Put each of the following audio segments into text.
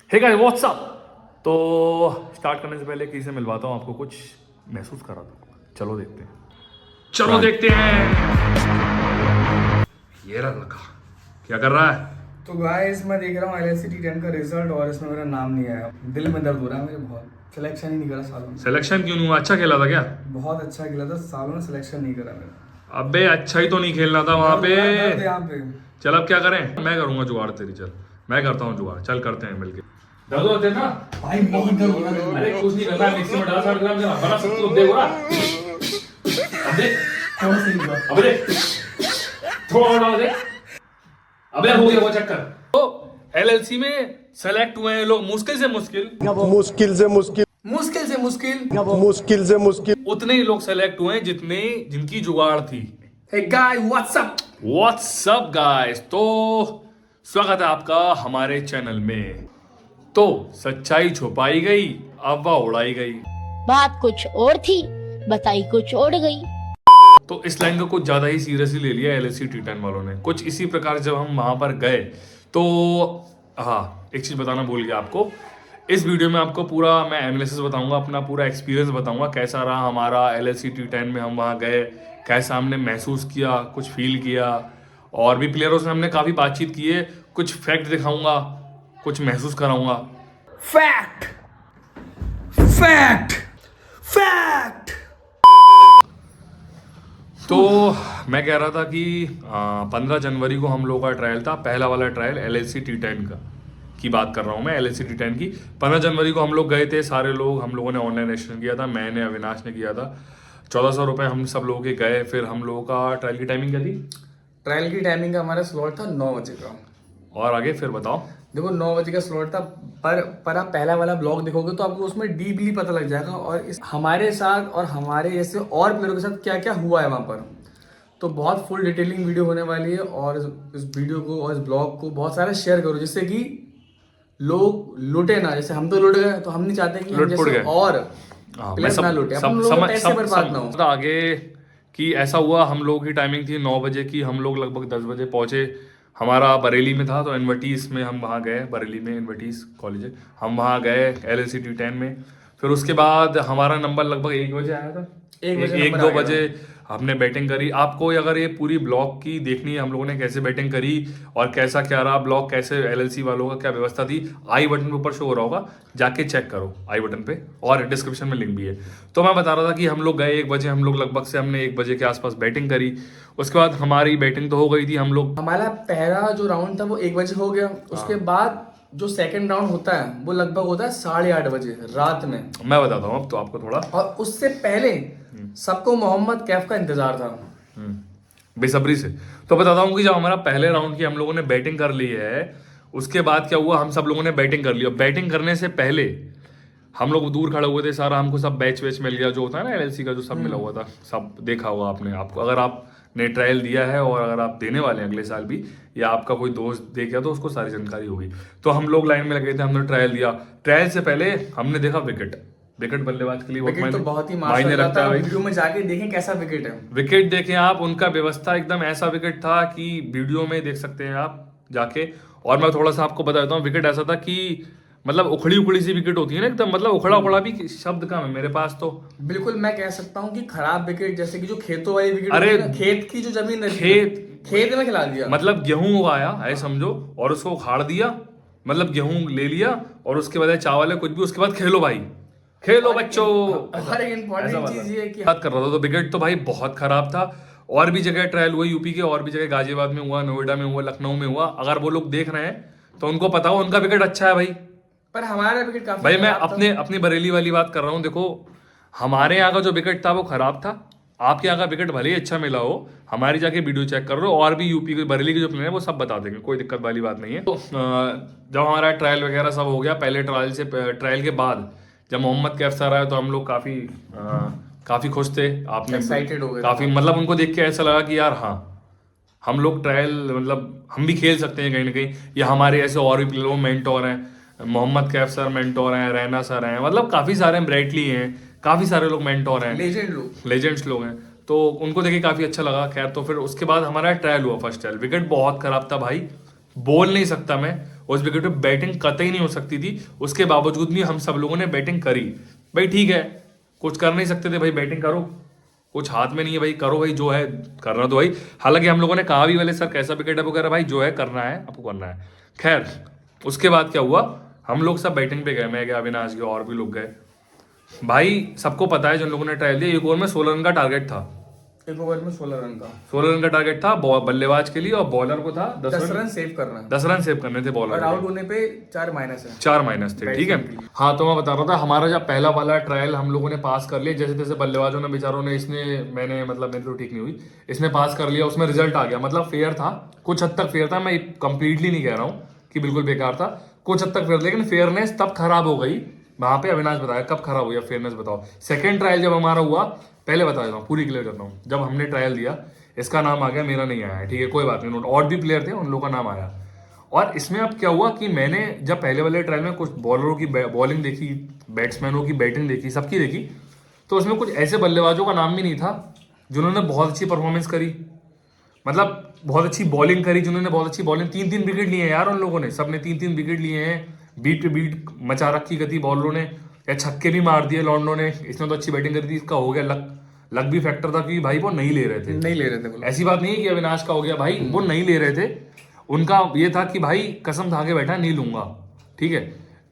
हे guys what's up. तो start करने से पहले किसी से मिलवाता हूँ आपको, कुछ महसूस कर रहा था। चलो देखते हैं, चलो देखते हैं। ये रहा लड़का, क्या कर रहा है? तो गाइस मैं देख रहा हूँ LSC T10 का रिजल्ट और इसमें मेरा नाम नहीं आया। दिल में दर्द हो रहा है मेरे बहुत। सिलेक्शन ही नहीं करा सालों में। सिलेक्शन क्यों नहीं हुआ? अच्छा खेला था क्या? बहुत अच्छा खेला था, सालों में सिलेक्शन नहीं करा मेरा। अबे अच्छा ही तो नहीं खेलना था वहां पे। दर्द यहाँ पे। चल अब क्या करें, मैं करूंगा जुगाड़ तेरी। चल मैं करता हूँ जुगाड़, चल करते हैं मिलके। दर्द होते ना भाई बहुत दर्द हो रहा है। अरे कुछ नहीं करना, मिक्सी में डाल 60 ग्राम जरा बड़ा सत्तू देख रहा। अब देख, कौन सी हुआ? अब देख, थोड़ा और डाल दे। अबे हो गया वो चक्कर। तो LLC में सेलेक्ट हुए हैं लोग मुश्किल से मुश्किल, मुश्किल से मुश्किल उतने ही लोग सेलेक्ट हुए हैं जितने जिनकी जुगाड़ थी। Hey guys what's up. What's up guys, तो स्वागत है आपका हमारे चैनल में। तो सच्चाई छुपाई गई, अफवाह उड़ाई गई। बात कुछ और थी, बताई कुछ और गई। तो इस लाइन को कुछ ज्यादा ही सीरियसली ले लिया LSC T10 वालों ने। कुछ इसी प्रकार जब हम वहां पर गए तो हाँ, एक चीज बताना भूल गया आपको। इस वीडियो में आपको पूरा मैं एनालिसिस बताऊंगा, अपना पूरा एक्सपीरियंस बताऊंगा, कैसा रहा हमारा LSC T10 में। हम वहाँ गए, कैसा हमने महसूस किया, कुछ फील किया, और भी प्लेयरों से हमने काफ़ी बातचीत की है। कुछ फैक्ट दिखाऊंगा, कुछ महसूस कराऊंगा। Fact fact fact. तो मैं कह रहा था कि 15 जनवरी को हम लोगों का ट्रायल था, पहला वाला ट्रायल LSC T10 का की बात कर रहा हूँ मैं। LSC T10 की 15 जनवरी को हम लोग गए थे सारे लोग। हम लोगों ने ऑनलाइन रजिस्ट्रेशन किया था, मैंने अविनाश ने किया था। 1400 रुपये हम सब लोगों के गए। फिर हम लोगों का ट्रायल की टाइमिंग क्या थी? ट्रायल की टाइमिंग का हमारा स्लॉट था 9 बजे का। और आगे फिर बताओ। देखो 9 बजे का स्लॉट था, पर आप पहला वाला ब्लॉग देखोगे तो आपको उसमें डीपली पता लग जाएगा और इस हमारे साथ और हमारे जैसे और प्लेयरों के साथ क्या क्या हुआ है वहाँ पर। तो बहुत फुल डिटेलिंग वीडियो होने वाली है और इस वीडियो को और इस ब्लॉग को बहुत सारा शेयर करो जिससे कि लोग लूटे ना। जैसे हम तो लूट गए, तो हम नहीं चाहते कि हम लुट-पुट जैसे गए। और हाँ, प्लेयर ना लूटे, अपन लोगों के पैसे बर्बाद ना हो। आगे कि ऐसा हुआ, हम लोगों की टाइमिंग थी 9 बजे की। हम लोग लगभग 10 बजे पहुंचे। हमारा बरेली में था, तो इन्वर्टीज में हम वहाँ गए। बरेली में इन्वर्टीज कॉलेज है, हम वहाँ गए LSC T10 में। फिर उसके बाद हमारा नंबर लगभग 1 बजे आया था। 1-2 बजे हमने बैटिंग करी। आपको अगर ये पूरी ब्लॉक की देखनी है, हम लोगों ने कैसे बैटिंग करी और कैसा क्या रहा ब्लॉक, कैसे LLC वालों का क्या व्यवस्था थी, आई बटन पे ऊपर शो हो रहा होगा, जाके चेक करो आई बटन पे, और डिस्क्रिप्शन में लिंक भी है। तो मैं बता रहा था कि हम लोग गए 1 बजे, हम लोग लगभग से हमने 1 बजे के आसपास बैटिंग करी। उसके बाद हमारी बैटिंग तो हो गई थी। हम लोग हमारा पहला जो राउंड था वो 1 बजे हो गया। उसके बाद जो सेकंड राउंड होता है वो लगभग होता है 8:30 बजे रात में। मैं बताता हूँ अब तो आपको थोड़ा। और उससे पहले सबको मोहम्मद कैफ का इंतजार था। बेसब्री से। तो बताता हूँ कि जब हमारा पहले राउंड की हम लोगों ने बैटिंग कर ली है, उसके बाद क्या हुआ, हम सब लोगों ने बैटिंग कर ली। और बैटिंग करने से पहले हम लोग दूर खड़े हुए थे, सारा हमको सब बैच वैच मिल गया, जो होता है ना LLC का, जो सब मिला हुआ था, सब देखा हुआ आपने। आपको अगर आपने ट्रायल दिया है और अगर आप देने वाले हैं अगले साल भी, या आपका कोई दोस्त दे गया, तो उसको सारी जानकारी होगी। तो हम लोग लाइन में लगे थे, हमने ट्रायल दिया। ट्रायल से पहले हमने देखा विकेट। विकेट बल्लेबाज के लिए विकेट तो बहुत ही मायने रखता है भाई। वीडियो में जाके देखें कैसा विकेट है। विकेट देखें आप, उनका व्यवस्था एकदम ऐसा विकेट था कि वीडियो में देख सकते हैं आप जाके। और मैं थोड़ा सा आपको बता देता हूँ, विकेट ऐसा था कि मतलब उखड़ी उखड़ी सी विकेट होती है ना एकदम, मतलब उखड़ा उखड़ा भी शब्द कम है मेरे पास तो। बिल्कुल मैं कह सकता हूँ कि खराब विकेट, जैसे कि जो खेतों वाली विकेट अरे होती है ना, खेत की जो जमीन रहती है, खेत में खिला दिया। मतलब गेहूं उगाया ऐसे समझो, और उसको उखाड़ दिया। मतलब गेहूं ले लिया और उसके बाद चावल है कुछ भी, उसके बाद खेलो भाई, खेलो बच्चों। और एक इम्पोर्टेंट चीज ये है कि बात कर रहा था, तो विकेट तो भाई बहुत खराब था। और भी जगह ट्रायल हुआ यूपी के, और भी जगह गाजियाबाद में हुआ, नोएडा में हुआ, लखनऊ में हुआ। अगर वो लोग देख रहे हैं तो उनको पता हो उनका विकेट अच्छा है भाई। पर हमारा विकेट काफी भाई मैं खराब था। अपनी बरेली वाली बात कर रहा हूँ। देखो हमारे यहाँ का जो विकेट था वो खराब था, आपके यहाँ का विकेट भले ही अच्छा मिला हो। हमारी जाके वीडियो चेक कर लो, और भी यूपी के बरेली के जो प्लेयर है वो सब बता देंगे, कोई दिक्कत वाली बात नहीं है। तो जब हमारा ट्रायल वगैरह सब हो गया, पहले ट्रायल के बाद जब मोहम्मद कैफ सर आया तो हम लोग काफी खुश थे। आपने Excited हो गए थे। काफी, मतलब उनको देख के ऐसा लगा कि यार हाँ, हम लोग ट्रायल मतलब हम भी खेल सकते हैं कहीं ना कहीं। या हमारे ऐसे और भी प्लेयर, वो मेंटोर हैं, मोहम्मद कैफ सर मेंटोर हैं, रैना सर हैं, मतलब काफ़ी सारे हैं, ब्राइटली हैं, काफ़ी सारे लोग मेंटोर हैं, लेजेंड लोग। लेजेंड्स लोग हैं। तो उनको देखे काफ़ी अच्छा लगा। खैर, तो फिर उसके बाद हमारा ट्रायल हुआ, फर्स्ट ट्रायल। विकेट बहुत खराब था भाई, बोल नहीं सकता मैं। उस विकेट पे बैटिंग कतई नहीं हो सकती थी, उसके बावजूद भी हम सब लोगों ने बैटिंग करी। भाई ठीक है, कुछ कर नहीं सकते थे भाई, बैटिंग करो, कुछ हाथ में नहीं है भाई, करो भाई, जो है करना तो भाई। हालांकि हम लोगों ने कहा भी वाले सर कैसा विकेट है वगैरह, भाई जो है करना है आपको करना है। खैर उसके बाद क्या हुआ, हम लोग सब बैटिंग पे गए, मैं गया, अविनाश गया, और भी लोग गए। भाई सबको पता है जिन लोगों ने ट्रायल दिया, एक ओवर में 16 रन का टारगेट था, एक ओवर में 16 रन का 16 रन का टारगेट था बल्लेबाज के लिए, और बॉलर को था 10 रन सेव करना, 10 रन सेव करने थे और बॉलर आउट होने पे 4 माइनस है। 4 माइनस थे, ठीक है। हाँ तो मैं बता रहा था, हमारा जब पहला वाला ट्रायल हम लोगों ने पास कर लिया, जैसे तैसे बल्लेबाजों ने बेचारों ने, इसने मैंने मतलब मेरी तो ठीक नहीं हुई, इसने पास कर लिया, उसमें रिजल्ट आ गया, मतलब फेयर था, कुछ हद तक फेयर था, मैं कंप्लीटली नहीं कह रहा हूँ कि बिल्कुल बेकार था, कुछ हद तक फेयर, लेकिन फेयरनेस तब खराब हो गई वहां पे। अविनाश बताया कब खराब हुई फेयरनेस, बताओ। सेकंड ट्रायल जब हमारा हुआ, पहले बता देता हूँ, पूरी क्लियर करता हूँ, जब हमने ट्रायल दिया, इसका नाम आ गया, मेरा नहीं आया है, ठीक है, कोई बात नहीं, नोट, और भी प्लेयर थे उन लोगों का नाम आया। और इसमें अब क्या हुआ कि मैंने जब पहले वाले ट्रायल में कुछ बॉलरों की बॉलिंग देखी, बैट्समैनों की बैटिंग देखी, सबकी देखी, तो उसमें कुछ ऐसे बल्लेबाजों का नाम भी नहीं था जिन्होंने बहुत अच्छी परफॉर्मेंस करी, मतलब बहुत अच्छी बॉलिंग करी, जिन्होंने बहुत अच्छी बॉलिंग, 3-3 विकेट लिए हैं यार उन लोगों ने, सबने 3-3 विकेट लिए हैं, बीट पे बीट मचा रखी गति बॉलरों ने, या छक्के भी मार दिए लॉन्डो ने, इसने तो अच्छी बैटिंग करी थी, इसका हो गया लक, लक भी फैक्टर था क्योंकि भाई वो नहीं ले रहे थे, नहीं ले रहे थे, बोलो। ऐसी बात नहीं है कि अविनाश का हो गया, भाई वो नहीं ले रहे थे, उनका ये था कि भाई कसम खा के बैठा नहीं लूंगा, ठीक है,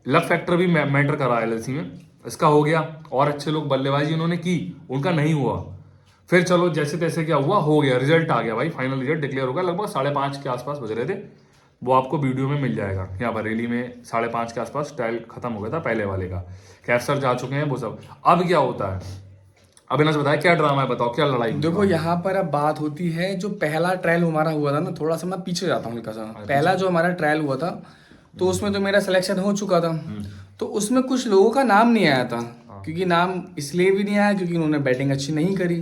लक फैक्टर भी मैटर करा एलएलसी में, इसका हो गया, और अच्छे लोग बल्लेबाजी उन्होंने की, उनका नहीं हुआ, फिर चलो जैसे तैसे क्या हुआ, हो गया, रिजल्ट आ गया भाई, फाइनल रिजल्ट डिक्लेयर हो गया, लगभग 5:30 के आसपास बज रहे थे, वो आपको वीडियो में मिल जाएगा, यहाँ बरेली में 5:30 के आसपास ट्रायल खत्म हो गया था पहले वाले का, कैप्सर जा चुके हैं वो सब। अब क्या होता है, अविनाश बताया क्या ड्रामा है, बताओ क्या लड़ाई हुई? देखो यहाँ पर अब बात होती है, जो पहला ट्रायल हमारा हुआ था ना, थोड़ा सा मैं पीछे जाता हूँ हल्का सा, पहला जो हमारा ट्रायल हुआ था तो उसमें तो मेरा सिलेक्शन हो चुका था, तो उसमें कुछ लोगों का नाम नहीं आया था, क्योंकि नाम इसलिए भी नहीं आया क्योंकि उन्होंने बैटिंग अच्छी नहीं करी,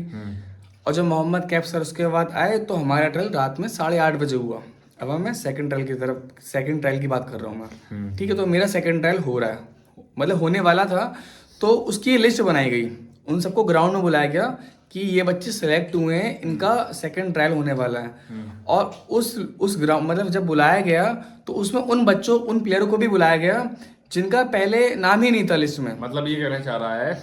और जब मोहम्मद कैफ सर उसके बाद आए तो हमारा ट्रायल रात में 8:30 बजे हुआ। अब मैं सेकंड ट्रायल की बात कर रहा हूँ मैं, ठीक है, तो मेरा सेकंड ट्रायल हो रहा है, मतलब होने वाला था, तो उसकी लिस्ट बनाई गई, उन सबको ग्राउंड में बुलाया गया कि ये बच्चे सेलेक्ट हुए हैं, इनका सेकंड ट्रायल होने वाला है, और उस ग्राउंड मतलब जब बुलाया गया तो उसमें उन बच्चों, उन प्लेयरों को भी बुलाया गया जिनका पहले नाम ही नहीं था लिस्ट में। मतलब ये कहना चाह रहा है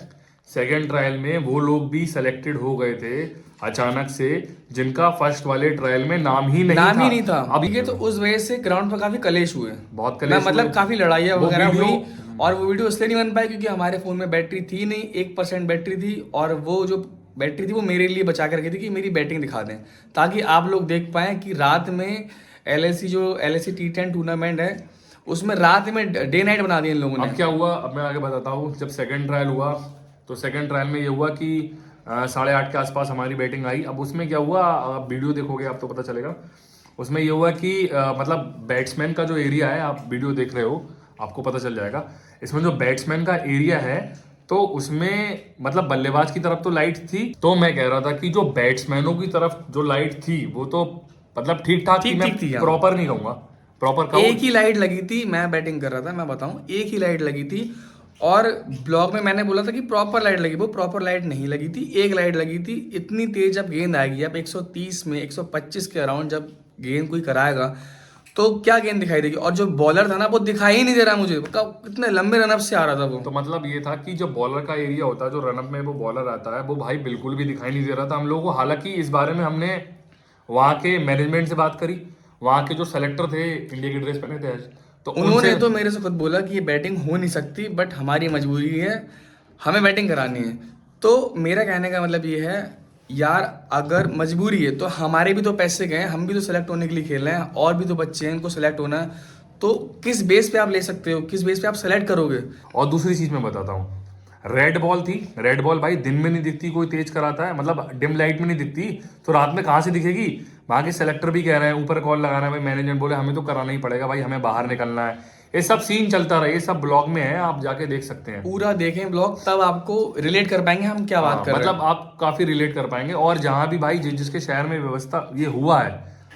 सेकंड ट्रायल में वो लोग भी सिलेक्टेड हो गए थे अचानक से, जिनका फर्स्ट वाले ट्रायल में नाम ही नहीं था। अब ये तो उस वजह से ग्राउंड पर काफी कलेश हुए, बहुत कलेश मतलब हुए। काफी लड़ाइयाँ वगैरह वीडियो- हुई, और वो वीडियो इसलिए नहीं बन पाई क्योंकि हमारे फोन में बैटरी थी नहीं, 1% बैटरी थी, और वो जो बैटरी थी वो मेरे लिए बचा कर रखी थी कि मेरी बैटिंग दिखा दें, ताकि आप लोग देख पाएं कि रात में एलएससी T10 टूर्नामेंट है, उसमें रात में डे नाइट बना दिया इन लोगों ने। अब क्या हुआ, अब मैं आगे बताता हूँ। जब सेकंड ट्रायल हुआ तो सेकंड ट्रायल में ये हुआ कि 8:30 के आसपास हमारी बैटिंग आई। अब उसमें क्या हुआ, आप वीडियो देखोगे आप तो पता चलेगा। उसमें ये हुआ कि मतलब बैट्समैन का जो एरिया है, आप वीडियो देख रहे हो आपको पता चल जाएगा, इसमें जो बैट्समैन का एरिया है तो उसमें मतलब बल्लेबाज की तरफ तो लाइट थी, तो मैं कह रहा था कि जो बैट्समैनों की तरफ जो लाइट थी वो तो मतलब ठीक ठाक थी, मैं थी, हाँ। प्रॉपर नहीं कहूंगा, प्रॉपर एक ही लाइट लगी थी, मैं बैटिंग कर रहा था, मैं बताऊं, एक ही लाइट लगी थी, और ब्लॉग में मैंने बोला था कि प्रॉपर लाइट लगी, वो प्रॉपर लाइट नहीं लगी थी, एक लाइट लगी थी। इतनी तेज जब गेंद आएगी, अब 130 में 125 के अराउंड जब गेंद कोई कराएगा तो क्या गेंद दिखाई देगी, और जो बॉलर था ना वो दिखाई ही नहीं दे रहा मुझे, कितने लंबे रनअप से आ रहा था वो। तो मतलब ये था कि जो बॉलर का एरिया होता है, जो रनअप में वो बॉलर आता है, वो भाई बिल्कुल भी दिखाई नहीं दे रहा था हम लोगों को। हालांकि इस बारे में हमने वहाँ के मैनेजमेंट से बात करी, वहाँ के जो सेलेक्टर थे, इंडिया की ड्रेस पहने थे, तो उन्होंने तो मेरे से खुद बोला कि ये बैटिंग हो नहीं सकती, बट हमारी मजबूरी है, हमें बैटिंग करानी है। तो मेरा कहने का मतलब ये है यार, अगर मजबूरी है तो हमारे भी तो पैसे गए, हम भी तो सेलेक्ट होने के लिए खेल रहे हैं, और भी तो बच्चे हैं इनको सेलेक्ट होना है, तो किस बेस पे आप ले सकते हो, किस बेस पे आप सेलेक्ट करोगे। और दूसरी चीज मैं बताता हूँ, रेड बॉल थी, रेड बॉल भाई दिन में नहीं दिखती, कोई तेज कराता है मतलब डिम लाइट में नहीं दिखती, तो रात में कहाँ से दिखेगी। वहाँ के सेलेक्टर भी कह रहे हैं, ऊपर कॉल लगा रहे हैं, भाई मैनेजमेंट बोले हमें तो कराना ही पड़ेगा भाई, हमें बाहर निकलना है। ये सब सीन चलता रहा, ये सब ब्लॉग में है, आप जाके देख सकते हैं, पूरा देखें ब्लॉग, तब आपको रिलेट कर पाएंगे हम क्या बात कर रहे हैं। मतलब आप काफी रिलेट कर पाएंगे। और जहां भी भाई जिसके शहर में व्यवस्था ये हुआ है,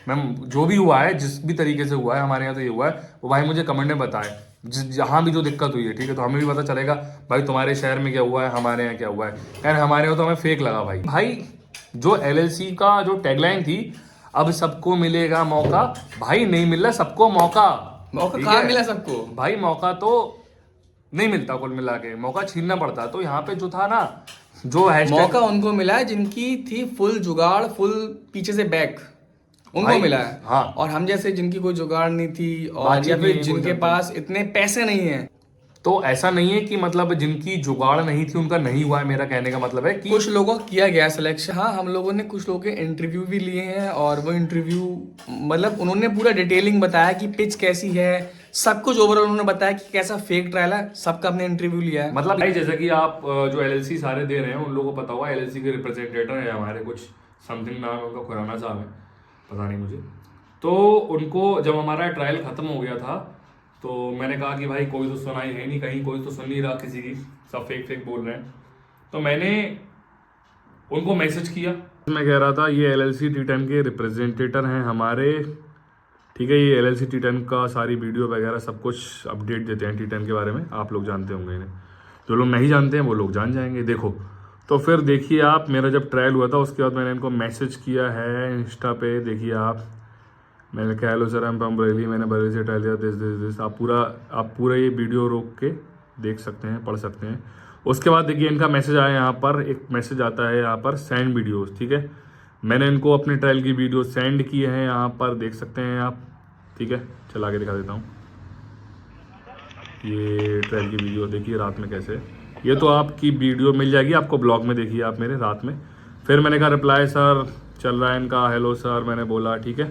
मैम जो भी हुआ है, जिस भी तरीके से हुआ है, हमारे यहाँ तो ये हुआ है, वो भाई मुझे कमेंट में बताए, जहां भी जो दिक्कत हुई है, ठीक है, तो हमें भी पता चलेगा भाई तुम्हारे शहर में क्या हुआ है, हमारे यहाँ क्या हुआ है। यार हमारे यहाँ तो हमें फेक लगा भाई जो एलएलसी का जो टैगलाइन थी, अब सबको मिलेगा मौका, भाई नहीं मिल रहा सबको मौका, मौका ठीक कहाँ है? मिला सबको? भाई मौका तो नहीं मिलता, कुल मिला के मौका छीनना पड़ता। तो यहाँ पे जो था ना, जो मौका उनको मिला है जिनकी थी फुल जुगाड़, फुल पीछे से बैक, उनको भाई, मिला है। हाँ। और हम जैसे जिनकी कोई जुगाड़ नहीं थी और बातचीत या नहीं फिर है, जिनके कोई पास इतने पैसे नहीं है, तो ऐसा नहीं है कि मतलब जिनकी जुगाड़ नहीं थी उनका नहीं हुआ है। मेरा कहने का मतलब है कि कुछ लोगों का किया गया सिलेक्शन। हाँ, हम लोगों ने कुछ लोगों के इंटरव्यू भी लिए हैं और वो इंटरव्यू मतलब उन्होंने पूरा डिटेलिंग बताया कि पिच कैसी है, सब कुछ ओवरऑल उन्होंने बताया कि कैसा फेक ट्रायल है, सबका अपने इंटरव्यू लिया है। मतलब भाई जैसा कि आप जो एलएलसी सारे दे रहे हैं उन लोगों को पता होगा, एलएलसी के रिप्रेजेंटेटर है हमारे, कुछ समथिंग नाम है उनका, खुराना साहब है, पता नहीं मुझे। तो उनको जब हमारा ट्रायल खत्म हो गया था तो मैंने कहा कि भाई कोई तो सुनाई है नहीं, कहीं कोई तो सुन नहीं रहा किसी की, सब फेक फेक बोल रहे हैं। तो मैंने उनको मैसेज किया, मैं कह रहा था ये एलएलसी T10 के रिप्रेजेंटेटर हैं हमारे, ठीक है, ये एलएलसी T10 का सारी वीडियो वगैरह सब कुछ अपडेट देते हैं T10 के बारे में, आप लोग जानते होंगे इन्हें, जो लोग नहीं जानते हैं वो लोग जान जाएंगे। देखो तो फिर देखिए आप, मेरा जब ट्रायल हुआ था उसके बाद मैंने इनको मैसेज किया है इंस्टा पे, देखिए आप, मैंने कहा hello sir, I am from Bareilly, मैंने बरेली से ट्रायल दिया, दिस आप पूरा ये वीडियो रोक के देख सकते हैं, पढ़ सकते हैं। उसके बाद देखिए इनका मैसेज आया, यहाँ पर एक मैसेज आता है यहाँ पर सेंड वीडियोस, ठीक है, मैंने इनको अपने ट्रायल की वीडियो सेंड की है, यहाँ पर देख सकते हैं आप, ठीक है, चला के दिखा देता हूँ। ये ट्रायल की वीडियो देखिए रात में कैसे, ये तो आपकी वीडियो मिल जाएगी आपको ब्लॉग में, देखिए आप मेरे रात में। फिर मैंने कहा रिप्लाई सर चल रहा है इनका, हेलो सर मैंने बोला, ठीक है,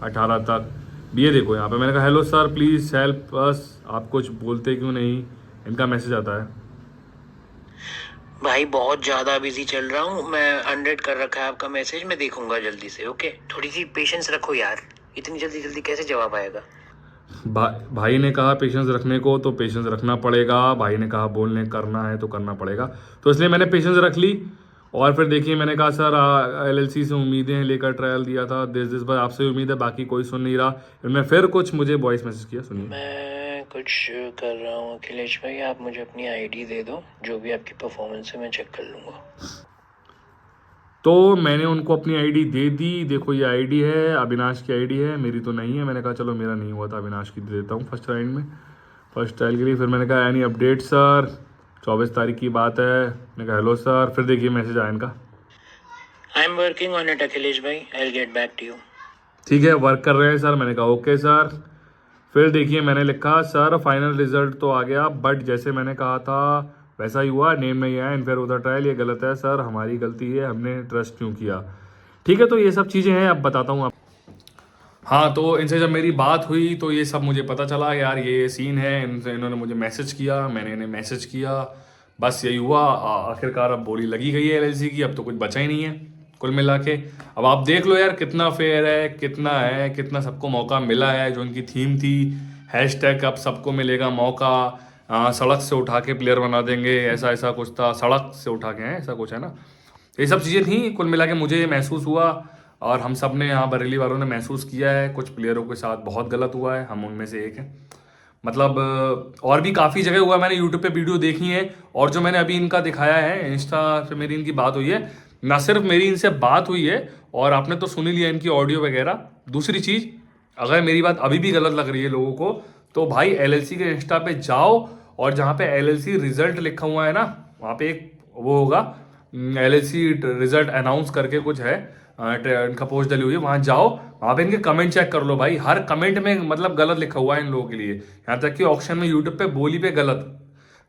18 तक। ये देखो यहाँ पे मैंने कहा hello sir please help us, आप कुछ बोलते क्यों नहीं, इनका मैसेज आता है। भाई बहुत ज्यादा बिजी चल रहा हूँ मैं, 100 कर रखा है आपका मैसेज, मैं देखूंगा जल्दी से। ओके, थोड़ी सी पेशेंस रखो यार, इतनी जल्दी जल्दी कैसे जवाब आएगा। भाई ने कहा पेशेंस रखने को, तो पेशेंस रखना पड़ेगा, भाई ने कहा बोलने करना है तो करना पड़ेगा, तो इसलिए मैंने पेशेंस रख ली। और फिर देखिए मैंने कहा सर एलएलसी से उम्मीदें लेकर ट्रायल दिया था, दिस बस आपसे उम्मीद है, बाकी कोई सुन नहीं रहा। इनमें फिर कुछ मुझे वॉइस मैसेज किया, सुनिए। मैं कुछ कर रहा हूँ अखिलेश भाई, आप मुझे अपनी आईडी दे दो, जो भी आपकी परफॉर्मेंस है मैं चेक कर लूंगा। तो मैंने उनको अपनी आईडी दे दी, देखो ये आईडी है, अविनाश की आईडी है, मेरी तो नहीं है। मैंने कहा चलो मेरा नहीं हुआ था, अविनाश की दे देता हूँ फर्स्ट राउंड में, फर्स्ट ट्रायल के लिए। फिर मैंने कहा एनी अपडेट सर, 24 तारीख की बात है, मैंने कहा हेलो सर। फिर देखिए मैसेज आया इनका, I am working on it Akhilesh भाई, I will get back to you. ठीक है वर्क कर रहे हैं सर, मैंने कहा ओके सर। फिर देखिए मैंने लिखा सर फाइनल रिजल्ट तो आ गया, बट जैसे मैंने कहा था वैसा ही हुआ, नेम नहीं आया, इनफेयर होता ट्रायल, ये गलत है सर, हमारी गलती है, हमने ट्रस्ट क्यों किया। ठीक है, तो ये सब चीज़ें हैं, अब बताता हूँ आप। हाँ, तो इनसे जब मेरी बात हुई तो ये सब मुझे पता चला यार, ये सीन है, इन्होंने मुझे मैसेज किया, मैंने इन्हें मैसेज किया, बस यही हुआ। आखिरकार अब बोली लगी गई है एलएलसी की, अब तो कुछ बचा ही नहीं है कुल मिला के। अब आप देख लो यार कितना फेयर है, कितना सबको मौका मिला है। जो इनकी थीम थी हैशटैग अब सबको मिलेगा मौका, सड़क से उठा के प्लेयर बना देंगे, ऐसा ऐसा कुछ था, सड़क से उठा के हैं ऐसा कुछ है ना, ये सब चीज़ें थी। कुल मिला के मुझे महसूस हुआ और हम सब ने यहाँ बरेली वालों ने महसूस किया है, कुछ प्लेयरों के साथ बहुत गलत हुआ है, हम उनमें से एक हैं। मतलब और भी काफ़ी जगह हुआ, मैंने यूट्यूब पे वीडियो देखी है, और जो मैंने अभी इनका दिखाया है, इंस्टा पे मेरी इनकी बात हुई है, ना सिर्फ मेरी इनसे बात हुई है और आपने तो सुन ही लिया इनकी ऑडियो वगैरह। दूसरी चीज़, अगर मेरी बात अभी भी गलत लग रही है लोगों को, तो भाई एलएलसी के इंस्टा पे जाओ और जहाँ पे एलएलसी रिजल्ट लिखा हुआ है ना, वहाँ पे एक वो होगा एलएलसी रिजल्ट अनाउंस करके कुछ है, इनका पोस्ट डली हुई है, वहाँ जाओ, वहाँ पे इनके कमेंट चेक कर लो भाई, हर कमेंट में मतलब गलत लिखा हुआ है इन लोगों के लिए। यहाँ तक कि ऑप्शन में यूट्यूब पे बोली पे गलत,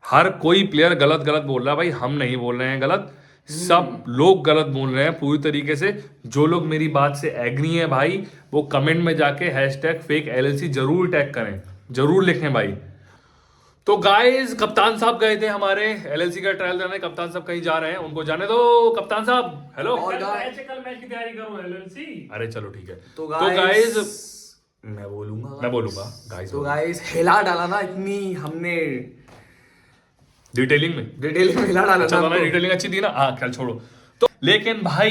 हर कोई प्लेयर गलत गलत बोल रहा है भाई, हम नहीं बोल रहे हैं गलत, सब लोग गलत बोल रहे हैं पूरी तरीके से। जो लोग मेरी बात से एग्री हैं भाई, वो कमेंट में जाके हैशटैग फेक एलएलसी जरूर टैग करें, जरूर लिखें भाई। तो गाइस, कप्तान साहब गए थे हमारे एलएलसी का ट्रायल करने, कप्तान साहब कहीं जा रहे हैं, उनको जाने दो। कप्तान साहब हेलो। और कल मैच की तैयारी करो एलएलसी। अरे चलो ठीक है। तो गाइस मैं बोलूंगा गाइस, तो गाइस हिला डाला ना, इतनी हमने डिटेलिंग में हिला डाला अच्छा ना था ना, डिटेलिंग अच्छी थी ना, हाँ ख्याल छोड़ो तो। लेकिन भाई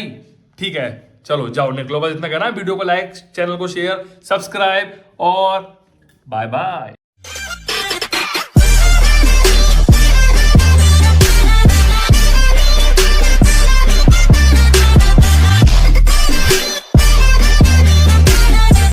ठीक है, चलो जाओ निकलो, बस इतना कहना है। वीडियो को लाइक, चैनल को शेयर, सब्सक्राइब और बाय बाय।